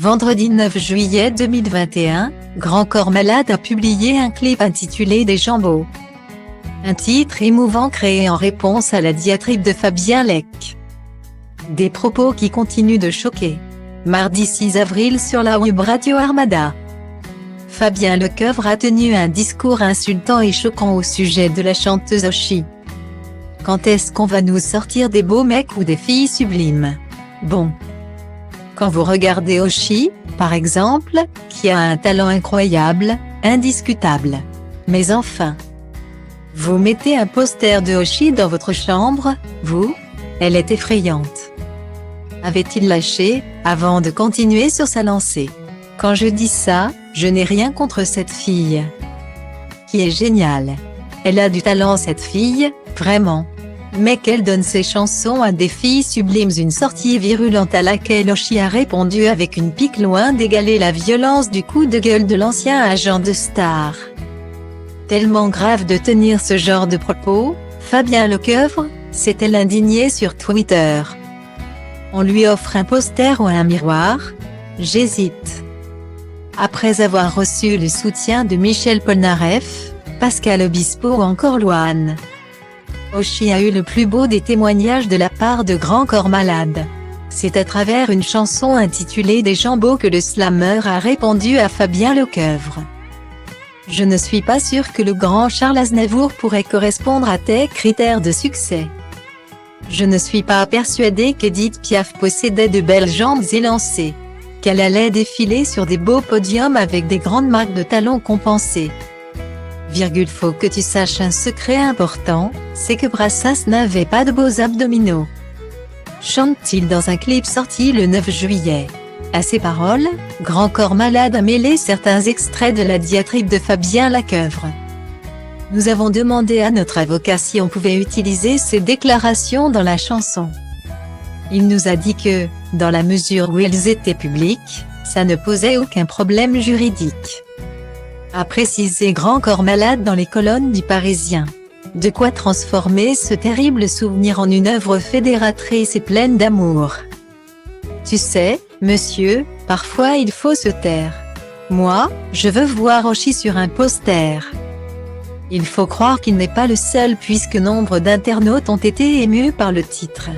Vendredi 9 juillet 2021, Grand Corps Malade a publié un clip intitulé Des Jambeaux. Un titre émouvant créé en réponse à la diatribe de Fabien Lec. Des propos qui continuent de choquer. Mardi 6 avril sur la web radio Armada. Fabien Lecoeuvre a tenu un discours insultant et choquant au sujet de la chanteuse Oshi. Quand est-ce qu'on va nous sortir des beaux mecs ou des filles sublimes? Bon. Quand vous regardez Oshi, par exemple, qui a un talent incroyable, indiscutable. Mais enfin. Vous mettez un poster de Oshi dans votre chambre, vous? Elle est effrayante. Avait-il lâché, avant de continuer sur sa lancée? Quand je dis ça, je n'ai rien contre cette fille. Qui est géniale. Elle a du talent cette fille, vraiment. Mais qu'elle donne ses chansons à des filles sublimes, une sortie virulente à laquelle Oshi a répondu avec une pique loin d'égaler la violence du coup de gueule de l'ancien agent de Star. Tellement grave de tenir ce genre de propos, Fabien Lecoeuvre, s'est-elle indignée sur Twitter. On lui offre un poster ou un miroir? J'hésite. Après avoir reçu le soutien de Michel Polnareff, Pascal Obispo ou encore Louane, Oshi a eu le plus beau des témoignages de la part de Grand Corps Malade. C'est à travers une chanson intitulée Des Jambeaux que le slammer a répondu à Fabien Lecoeuvre. Je ne suis pas sûr que le grand Charles Aznavour pourrait correspondre à tes critères de succès. Je ne suis pas persuadé qu'Edith Piaf possédait de belles jambes élancées. Qu'elle allait défiler sur des beaux podiums avec des grandes marques de talons compensées. Faut que tu saches un secret important, c'est que Brassens n'avait pas de beaux abdominaux. Chante-t-il dans un clip sorti le 9 juillet. À ces paroles, Grand Corps Malade a mêlé certains extraits de la diatribe de Fabien Lecoeuvre. Nous avons demandé à notre avocat si on pouvait utiliser ces déclarations dans la chanson. Il nous a dit que, dans la mesure où elles étaient publiques, ça ne posait aucun problème juridique. A précisé Grand Corps Malade dans les colonnes du Parisien. De quoi transformer ce terrible souvenir en une œuvre fédératrice et pleine d'amour. Tu sais, monsieur, parfois il faut se taire. Moi, je veux voir Oshi sur un poster. Il faut croire qu'il n'est pas le seul puisque nombre d'internautes ont été émus par le titre.